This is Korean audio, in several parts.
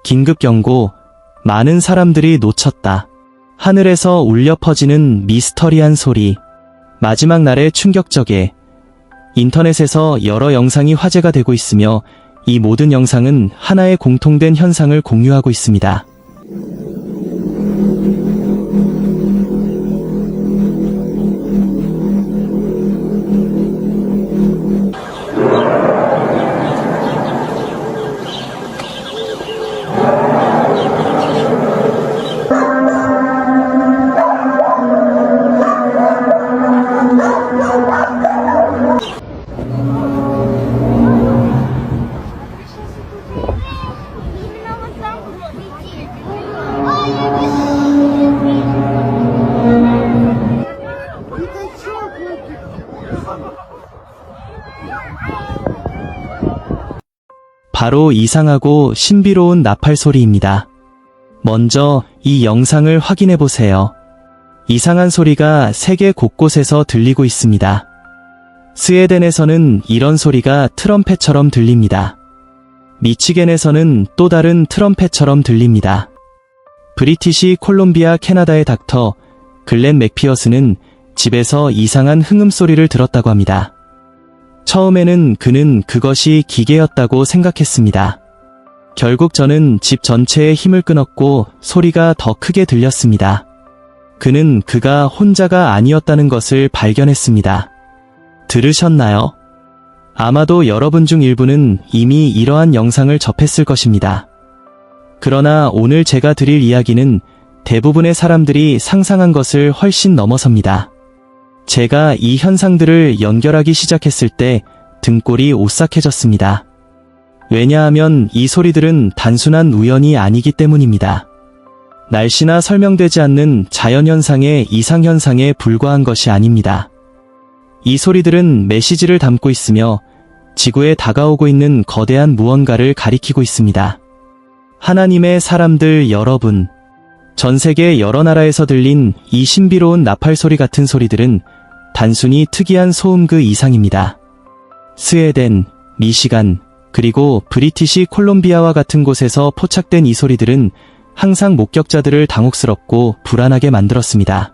긴급 경고, 많은 사람들이 놓쳤다. 하늘에서 울려 퍼지는 미스터리한 소리. 마지막 날의 충격적에 인터넷에서 여러 영상이 화제가 되고 있으며 이 모든 영상은 하나의 공통된 현상을 공유하고 있습니다. 바로 이상하고 신비로운 나팔 소리입니다. 먼저 이 영상을 확인해 보세요. 이상한 소리가 세계 곳곳에서 들리고 있습니다. 스웨덴에서는 이런 소리가 트럼펫처럼 들립니다. 미치겐에서는 또 다른 트럼펫처럼 들립니다. 브리티시 콜롬비아 캐나다의 닥터 글렌 맥피어스는 집에서 이상한 흥음 소리를 들었다고 합니다. 처음에는 그는 그것이 기계였다고 생각했습니다. 결국 저는 집 전체에 힘을 끊었고 소리가 더 크게 들렸습니다. 그는 그가 혼자가 아니었다는 것을 발견했습니다. 들으셨나요? 아마도 여러분 중 일부는 이미 이러한 영상을 접했을 것입니다. 그러나 오늘 제가 드릴 이야기는 대부분의 사람들이 상상한 것을 훨씬 넘어섭니다. 제가 이 현상들을 연결하기 시작했을 때 등골이 오싹해졌습니다. 왜냐하면 이 소리들은 단순한 우연이 아니기 때문입니다. 날씨나 설명되지 않는 자연현상의 이상현상에 불과한 것이 아닙니다. 이 소리들은 메시지를 담고 있으며 지구에 다가오고 있는 거대한 무언가를 가리키고 있습니다. 하나님의 사람들 여러분, 전 세계 여러 나라에서 들린 이 신비로운 나팔 소리 같은 소리들은 단순히 특이한 소음 그 이상입니다. 스웨덴, 미시간, 그리고 브리티시 콜롬비아와 같은 곳에서 포착된 이 소리들은 항상 목격자들을 당혹스럽고 불안하게 만들었습니다.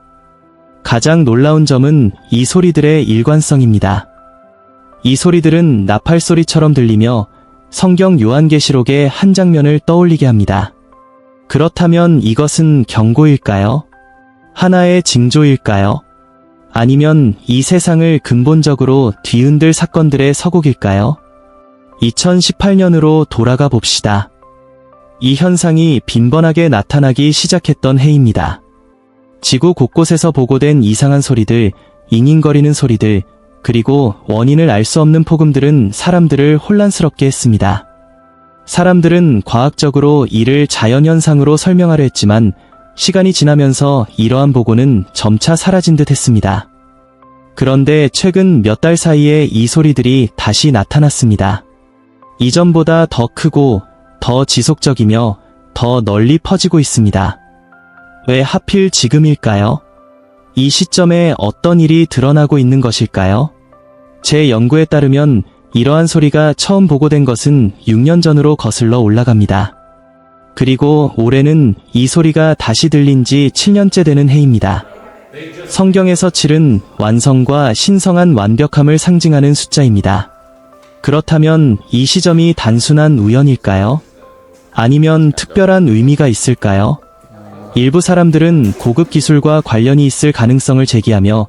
가장 놀라운 점은 이 소리들의 일관성입니다. 이 소리들은 나팔 소리처럼 들리며 성경 요한계시록의 한 장면을 떠올리게 합니다. 그렇다면 이것은 경고일까요? 하나의 징조일까요? 아니면 이 세상을 근본적으로 뒤흔들 사건들의 서곡일까요? 2018년으로 돌아가 봅시다. 이 현상이 빈번하게 나타나기 시작했던 해입니다. 지구 곳곳에서 보고된 이상한 소리들, 잉잉거리는 소리들, 그리고 원인을 알 수 없는 폭음들은 사람들을 혼란스럽게 했습니다. 사람들은 과학적으로 이를 자연현상으로 설명하려 했지만 시간이 지나면서 이러한 보고는 점차 사라진 듯 했습니다. 그런데 최근 몇 달 사이에 이 소리들이 다시 나타났습니다. 이전보다 더 크고 더 지속적이며 더 널리 퍼지고 있습니다. 왜 하필 지금일까요? 이 시점에 어떤 일이 드러나고 있는 것일까요? 제 연구에 따르면 이러한 소리가 처음 보고된 것은 6년 전으로 거슬러 올라갑니다. 그리고 올해는 이 소리가 다시 들린 지 7년째 되는 해입니다. 성경에서 7은 완성과 신성한 완벽함을 상징하는 숫자입니다. 그렇다면 이 시점이 단순한 우연일까요? 아니면 특별한 의미가 있을까요? 일부 사람들은 고급 기술과 관련이 있을 가능성을 제기하며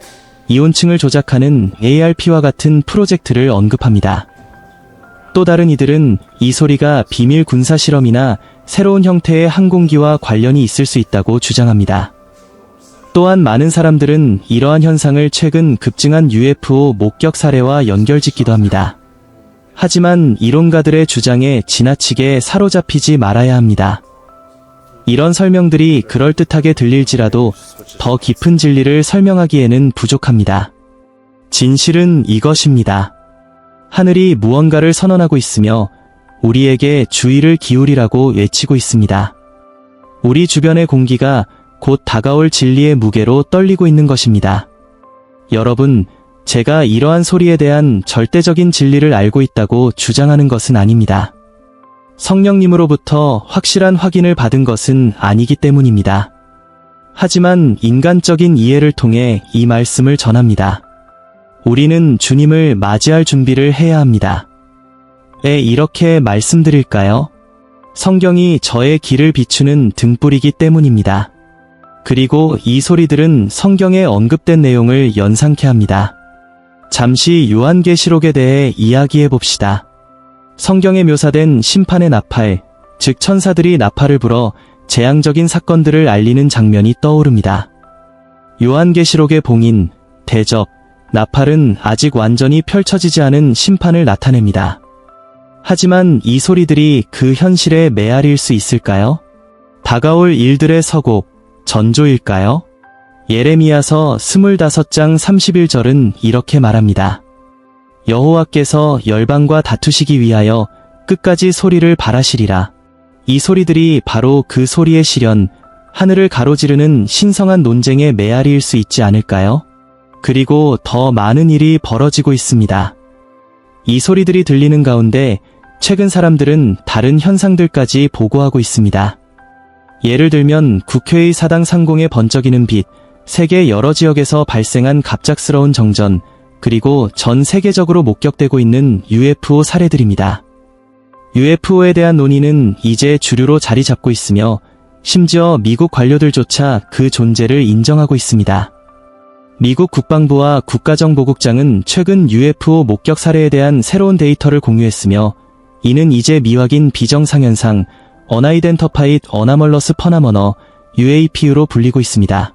이온층을 조작하는 ARP와 같은 프로젝트를 언급합니다. 또 다른 이들은 이 소리가 비밀 군사 실험이나 새로운 형태의 항공기와 관련이 있을 수 있다고 주장합니다. 또한 많은 사람들은 이러한 현상을 최근 급증한 UFO 목격 사례와 연결짓기도 합니다. 하지만 이론가들의 주장에 지나치게 사로잡히지 말아야 합니다. 이런 설명들이 그럴듯하게 들릴지라도 더 깊은 진리를 설명하기에는 부족합니다. 진실은 이것입니다. 하늘이 무언가를 선언하고 있으며 우리에게 주의를 기울이라고 외치고 있습니다. 우리 주변의 공기가 곧 다가올 진리의 무게로 떨리고 있는 것입니다. 여러분, 제가 이러한 소리에 대한 절대적인 진리를 알고 있다고 주장하는 것은 아닙니다. 성령님으로부터 확실한 확인을 받은 것은 아니기 때문입니다. 하지만 인간적인 이해를 통해 이 말씀을 전합니다. 우리는 주님을 맞이할 준비를 해야 합니다. 왜 이렇게 말씀드릴까요? 성경이 저의 길을 비추는 등불이기 때문입니다. 그리고 이 소리들은 성경에 언급된 내용을 연상케 합니다. 잠시 요한계시록에 대해 이야기해 봅시다. 성경에 묘사된 심판의 나팔, 즉 천사들이 나팔을 불어 재앙적인 사건들을 알리는 장면이 떠오릅니다. 요한계시록의 봉인, 대접, 나팔은 아직 완전히 펼쳐지지 않은 심판을 나타냅니다. 하지만 이 소리들이 그 현실에 메아릴 수 있을까요? 다가올 일들의 서곡, 전조일까요? 예레미야서 25장 31절은 이렇게 말합니다. 여호와께서 열방과 다투시기 위하여 끝까지 소리를 발하시리라. 이 소리들이 바로 그 소리의 실현, 하늘을 가로지르는 신성한 논쟁의 메아리일 수 있지 않을까요? 그리고 더 많은 일이 벌어지고 있습니다. 이 소리들이 들리는 가운데 최근 사람들은 다른 현상들까지 보고하고 있습니다. 예를 들면 국회의 사당 상공에 번쩍이는 빛, 세계 여러 지역에서 발생한 갑작스러운 정전, 그리고 전 세계적으로 목격되고 있는 UFO 사례들입니다. UFO에 대한 논의는 이제 주류로 자리 잡고 있으며 심지어 미국 관료들조차 그 존재를 인정하고 있습니다. 미국 국방부와 국가정보국장은 최근 UFO 목격 사례에 대한 새로운 데이터를 공유했으며 이는 이제 미확인 비정상현상, Unidentified Anomalous Phenomena, UAP로 불리고 있습니다.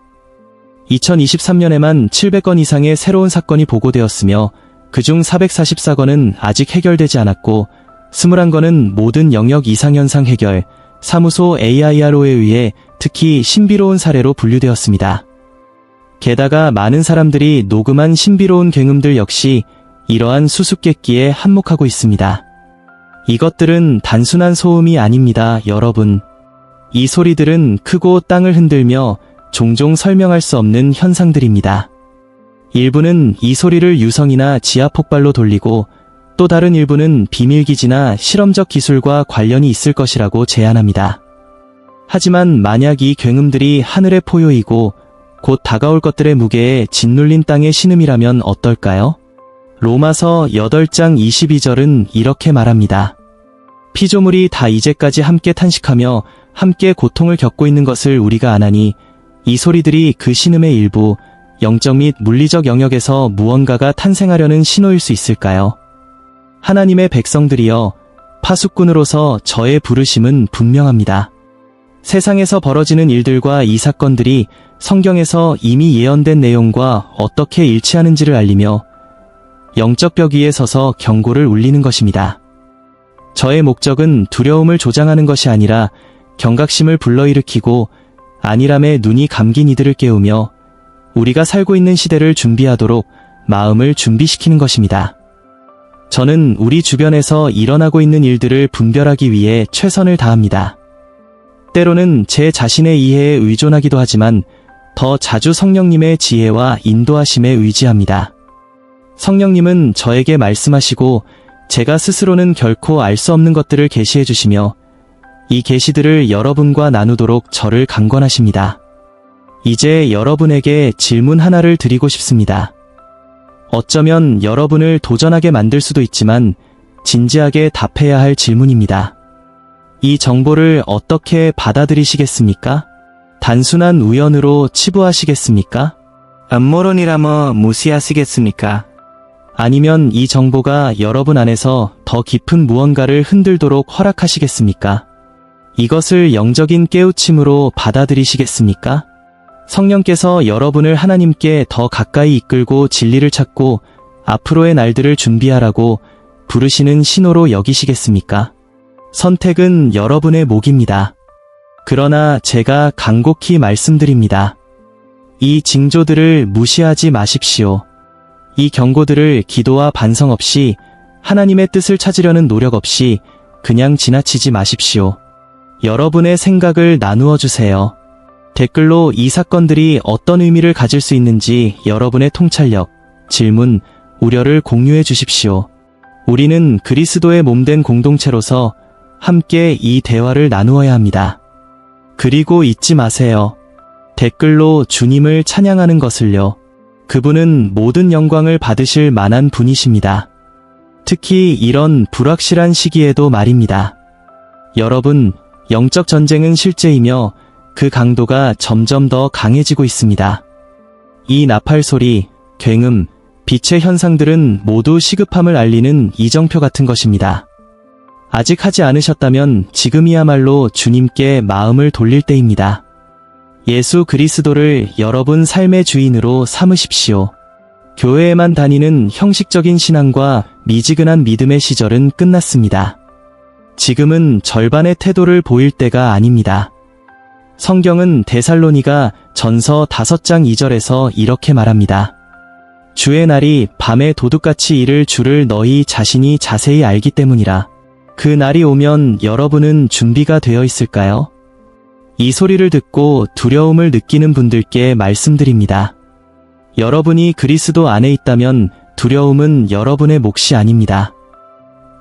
2023년에만 700건 이상의 새로운 사건이 보고되었으며 그중 444건은 아직 해결되지 않았고 21건은 모든 영역 이상현상 해결, 사무소 AIRO에 의해 특히 신비로운 사례로 분류되었습니다. 게다가 많은 사람들이 녹음한 신비로운 굉음들 역시 이러한 수수께끼에 한몫하고 있습니다. 이것들은 단순한 소음이 아닙니다, 여러분. 이 소리들은 크고 땅을 흔들며 종종 설명할 수 없는 현상들입니다. 일부는 이 소리를 유성이나 지하폭발로 돌리고 또 다른 일부는 비밀기지나 실험적 기술과 관련이 있을 것이라고 제안합니다. 하지만 만약 이 굉음들이 하늘의 포효이고 곧 다가올 것들의 무게에 짓눌린 땅의 신음이라면 어떨까요? 로마서 8장 22절은 이렇게 말합니다. 피조물이 다 이제까지 함께 탄식하며 함께 고통을 겪고 있는 것을 우리가 아나니 이 소리들이 그 신음의 일부, 영적 및 물리적 영역에서 무언가가 탄생하려는 신호일 수 있을까요? 하나님의 백성들이여, 파수꾼으로서 저의 부르심은 분명합니다. 세상에서 벌어지는 일들과 이 사건들이 성경에서 이미 예언된 내용과 어떻게 일치하는지를 알리며 영적 벽 위에 서서 경고를 울리는 것입니다. 저의 목적은 두려움을 조장하는 것이 아니라 경각심을 불러일으키고 안일함에 눈이 감긴 이들을 깨우며 우리가 살고 있는 시대를 준비하도록 마음을 준비시키는 것입니다. 저는 우리 주변에서 일어나고 있는 일들을 분별하기 위해 최선을 다합니다. 때로는 제 자신의 이해에 의존하기도 하지만 더 자주 성령님의 지혜와 인도하심에 의지합니다. 성령님은 저에게 말씀하시고 제가 스스로는 결코 알 수 없는 것들을 계시해 주시며 이 계시들을 여러분과 나누도록 저를 강권하십니다. 이제 여러분에게 질문 하나를 드리고 싶습니다. 어쩌면 여러분을 도전하게 만들 수도 있지만 진지하게 답해야 할 질문입니다. 이 정보를 어떻게 받아들이시겠습니까? 단순한 우연으로 치부하시겠습니까? 음모론이라며 무시하시겠습니까? 아니면 이 정보가 여러분 안에서 더 깊은 무언가를 흔들도록 허락하시겠습니까? 이것을 영적인 깨우침으로 받아들이시겠습니까? 성령께서 여러분을 하나님께 더 가까이 이끌고 진리를 찾고 앞으로의 날들을 준비하라고 부르시는 신호로 여기시겠습니까? 선택은 여러분의 몫입니다. 그러나 제가 간곡히 말씀드립니다. 이 징조들을 무시하지 마십시오. 이 경고들을 기도와 반성 없이 하나님의 뜻을 찾으려는 노력 없이 그냥 지나치지 마십시오. 여러분의 생각을 나누어 주세요. 댓글로 이 사건들이 어떤 의미를 가질 수 있는지 여러분의 통찰력, 질문, 우려를 공유해 주십시오. 우리는 그리스도의 몸된 공동체로서 함께 이 대화를 나누어야 합니다. 그리고 잊지 마세요. 댓글로 주님을 찬양하는 것을요. 그분은 모든 영광을 받으실 만한 분이십니다. 특히 이런 불확실한 시기에도 말입니다. 여러분, 영적 전쟁은 실제이며 그 강도가 점점 더 강해지고 있습니다. 이 나팔 소리, 굉음, 빛의 현상들은 모두 시급함을 알리는 이정표 같은 것입니다. 아직 하지 않으셨다면 지금이야말로 주님께 마음을 돌릴 때입니다. 예수 그리스도를 여러분 삶의 주인으로 삼으십시오. 교회에만 다니는 형식적인 신앙과 미지근한 믿음의 시절은 끝났습니다. 지금은 절반의 태도를 보일 때가 아닙니다. 성경은 데살로니가 전서 5장 2절에서 이렇게 말합니다. 주의 날이 밤에 도둑같이 이를 줄을 너희 자신이 자세히 알기 때문이라. 그 날이 오면 여러분은 준비가 되어 있을까요? 이 소리를 듣고 두려움을 느끼는 분들께 말씀드립니다. 여러분이 그리스도 안에 있다면 두려움은 여러분의 몫이 아닙니다.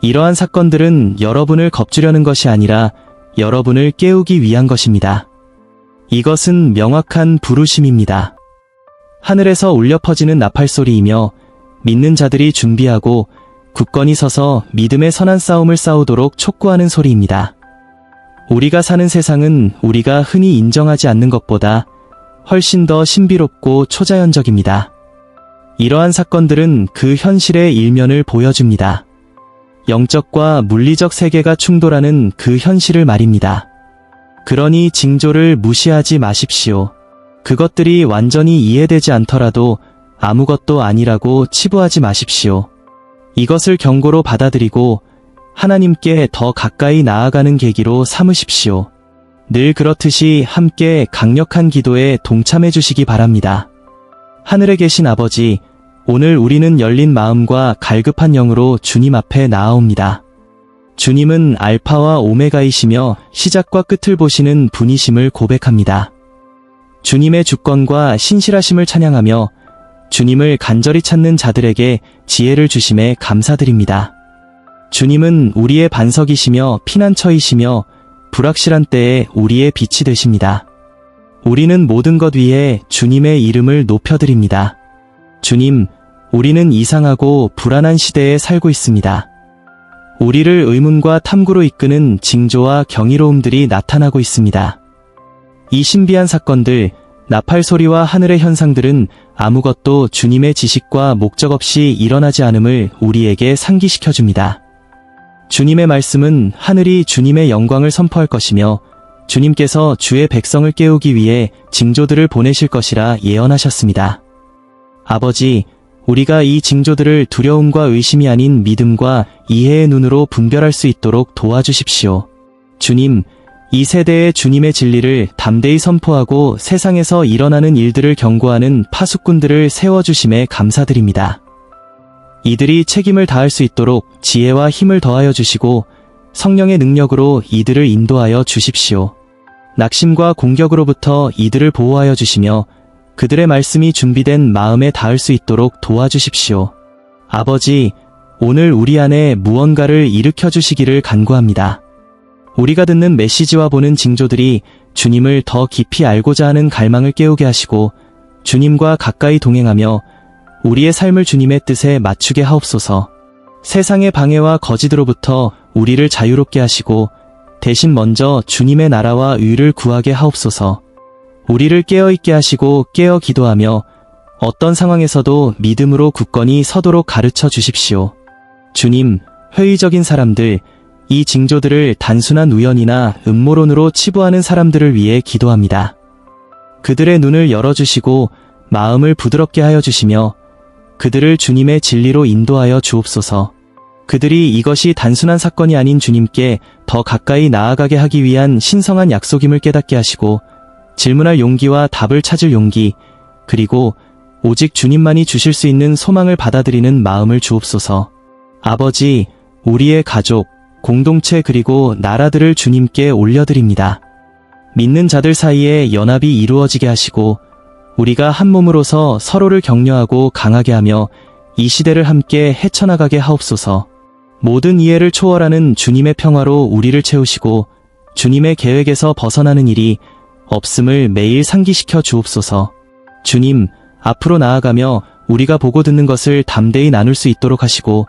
이러한 사건들은 여러분을 겁주려는 것이 아니라 여러분을 깨우기 위한 것입니다. 이것은 명확한 부르심입니다. 하늘에서 울려 퍼지는 나팔소리이며 믿는 자들이 준비하고 굳건히 서서 믿음의 선한 싸움을 싸우도록 촉구하는 소리입니다. 우리가 사는 세상은 우리가 흔히 인정하지 않는 것보다 훨씬 더 신비롭고 초자연적입니다. 이러한 사건들은 그 현실의 일면을 보여줍니다. 영적과 물리적 세계가 충돌하는 그 현실을 말입니다. 그러니 징조를 무시하지 마십시오. 그것들이 완전히 이해되지 않더라도 아무것도 아니라고 치부하지 마십시오. 이것을 경고로 받아들이고 하나님께 더 가까이 나아가는 계기로 삼으십시오. 늘 그렇듯이 함께 강력한 기도에 동참해 주시기 바랍니다. 하늘에 계신 아버지, 오늘 우리는 열린 마음과 갈급한 영으로 주님 앞에 나아옵니다. 주님은 알파와 오메가이시며 시작과 끝을 보시는 분이심을 고백합니다. 주님의 주권과 신실하심을 찬양하며 주님을 간절히 찾는 자들에게 지혜를 주심에 감사드립니다. 주님은 우리의 반석이시며 피난처이시며 불확실한 때에 우리의 빛이 되십니다. 우리는 모든 것 위에 주님의 이름을 높여드립니다. 주님, 우리는 이상하고 불안한 시대에 살고 있습니다. 우리를 의문과 탐구로 이끄는 징조와 경이로움들이 나타나고 있습니다. 이 신비한 사건들, 나팔 소리와 하늘의 현상들은 아무것도 주님의 지식과 목적 없이 일어나지 않음을 우리에게 상기시켜줍니다. 주님의 말씀은 하늘이 주님의 영광을 선포할 것이며 주님께서 주의 백성을 깨우기 위해 징조들을 보내실 것이라 예언하셨습니다. 아버지, 우리가 이 징조들을 두려움과 의심이 아닌 믿음과 이해의 눈으로 분별할 수 있도록 도와주십시오. 주님, 이 세대에 주님의 진리를 담대히 선포하고 세상에서 일어나는 일들을 경고하는 파수꾼들을 세워주심에 감사드립니다. 이들이 책임을 다할 수 있도록 지혜와 힘을 더하여 주시고 성령의 능력으로 이들을 인도하여 주십시오. 낙심과 공격으로부터 이들을 보호하여 주시며 그들의 말씀이 준비된 마음에 닿을 수 있도록 도와주십시오. 아버지, 오늘 우리 안에 무언가를 일으켜 주시기를 간구합니다. 우리가 듣는 메시지와 보는 징조들이 주님을 더 깊이 알고자 하는 갈망을 깨우게 하시고 주님과 가까이 동행하며 우리의 삶을 주님의 뜻에 맞추게 하옵소서. 세상의 방해와 거짓으로부터 우리를 자유롭게 하시고 대신 먼저 주님의 나라와 의를 구하게 하옵소서. 우리를 깨어있게 하시고 깨어 기도하며 어떤 상황에서도 믿음으로 굳건히 서도록 가르쳐 주십시오. 주님, 회의적인 사람들, 이 징조들을 단순한 우연이나 음모론으로 치부하는 사람들을 위해 기도합니다. 그들의 눈을 열어주시고 마음을 부드럽게 하여 주시며 그들을 주님의 진리로 인도하여 주옵소서. 그들이 이것이 단순한 사건이 아닌 주님께 더 가까이 나아가게 하기 위한 신성한 약속임을 깨닫게 하시고 질문할 용기와 답을 찾을 용기, 그리고 오직 주님만이 주실 수 있는 소망을 받아들이는 마음을 주옵소서. 아버지, 우리의 가족, 공동체 그리고 나라들을 주님께 올려드립니다. 믿는 자들 사이에 연합이 이루어지게 하시고 우리가 한 몸으로서 서로를 격려하고 강하게 하며 이 시대를 함께 헤쳐나가게 하옵소서. 모든 이해를 초월하는 주님의 평화로 우리를 채우시고 주님의 계획에서 벗어나는 일이 없음을 매일 상기시켜 주옵소서. 주님, 앞으로 나아가며 우리가 보고 듣는 것을 담대히 나눌 수 있도록 하시고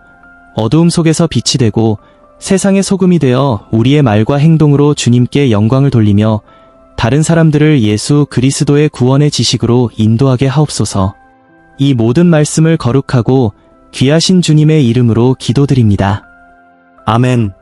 어두움 속에서 빛이 되고 세상의 소금이 되어 우리의 말과 행동으로 주님께 영광을 돌리며 다른 사람들을 예수 그리스도의 구원의 지식으로 인도하게 하옵소서. 이 모든 말씀을 거룩하고 귀하신 주님의 이름으로 기도드립니다. 아멘.